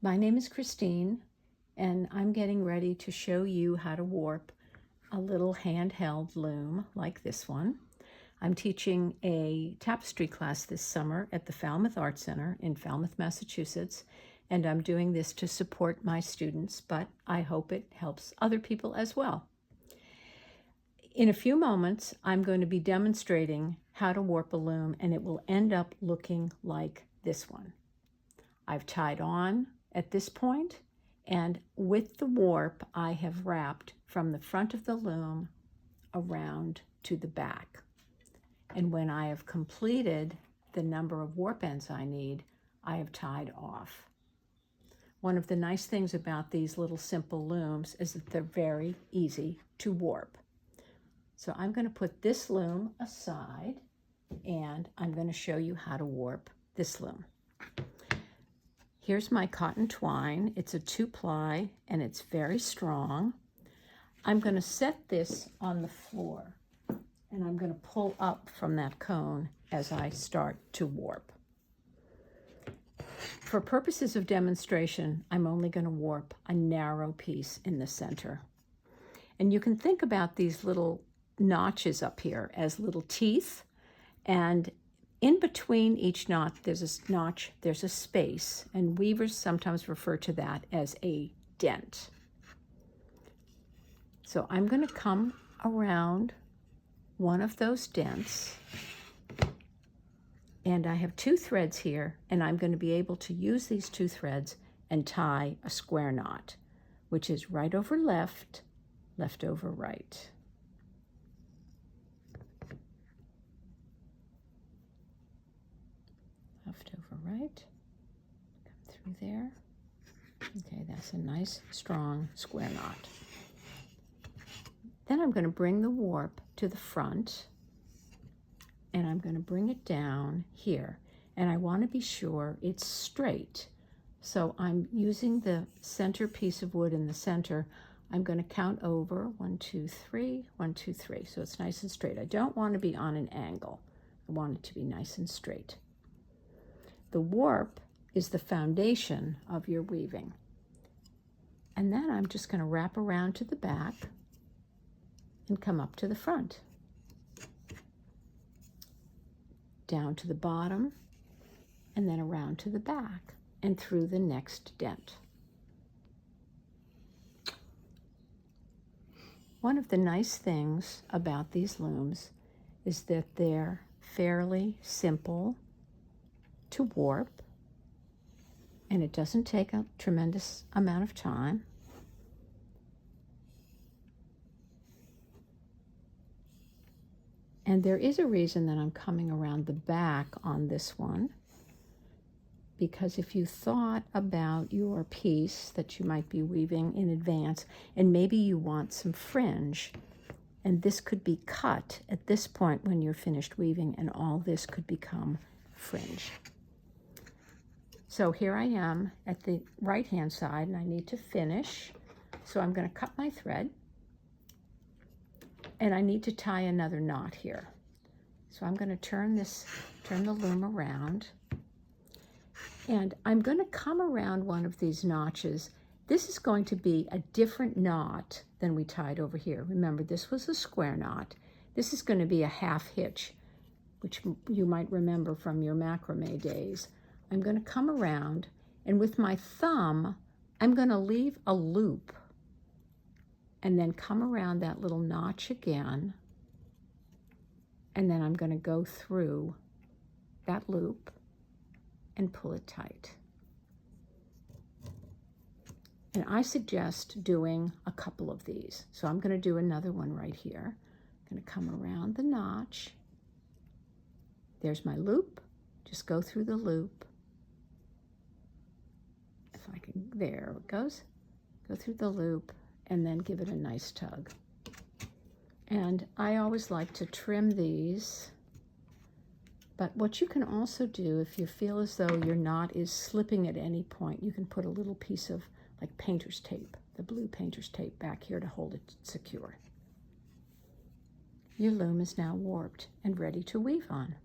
My name is Christine, and I'm getting ready to show you how to warp a little handheld loom like this one. I'm teaching a tapestry class this summer at the Falmouth Art Center in Falmouth, Massachusetts, and I'm doing this to support my students, but I hope it helps other people as well. In a few moments, I'm going to be demonstrating how to warp a loom, and it will end up looking like this one. I've tied on at this point, and with the warp, I have wrapped from the front of the loom around to the back. And when I have completed the number of warp ends I need, I have tied off. One of the nice things about these little simple looms is that they're very easy to warp. So I'm going to put this loom aside, and I'm going to show you how to warp this loom. Here's my cotton twine. It's a 2-ply and it's very strong. I'm going to set this on the floor and I'm going to pull up from that cone as I start to warp. For purposes of demonstration, I'm only going to warp a narrow piece in the center. And you can think about these little notches up here as little teeth, and in between each knot, there's a notch, there's a space, and weavers sometimes refer to that as a dent. So I'm going to come around one of those dents, and I have 2 threads here, and I'm going to be able to use these 2 threads and tie a square knot, which is right over left, left over right. Left over right, come through there. Okay, that's a nice, strong square knot. Then I'm going to bring the warp to the front, and I'm going to bring it down here. And I want to be sure it's straight. So I'm using the center piece of wood in the center. I'm going to count over 1, 2, 3, 1, 2, 3. So it's nice and straight. I don't want to be on an angle. I want it to be nice and straight. The warp is the foundation of your weaving. And then I'm just going to wrap around to the back and come up to the front. Down to the bottom, and then around to the back and through the next dent. One of the nice things about these looms is that they're fairly simple to warp, and it doesn't take a tremendous amount of time. And there is a reason that I'm coming around the back on this one, because if you thought about your piece that you might be weaving in advance, and maybe you want some fringe, and this could be cut at this point when you're finished weaving, and all this could become fringe. So here I am at the right-hand side, and I need to finish. So I'm going to cut my thread, and I need to tie another knot here. So I'm going to turn the loom around, and I'm going to come around one of these notches. This is going to be a different knot than we tied over here. Remember, this was a square knot. This is going to be a half hitch, which you might remember from your macrame days. I'm going to come around, and with my thumb, I'm going to leave a loop and then come around that little notch again, and then I'm going to go through that loop and pull it tight. And I suggest doing a couple of these. So I'm going to do another one right here. I'm going to come around the notch. There's my loop. Just go through the loop. If I can, there it goes. Go through the loop and then give it a nice tug. And I always like to trim these. But what you can also do, if you feel as though your knot is slipping at any point, you can put a little piece of like painter's tape, the blue painter's tape back here to hold it secure. Your loom is now warped and ready to weave on.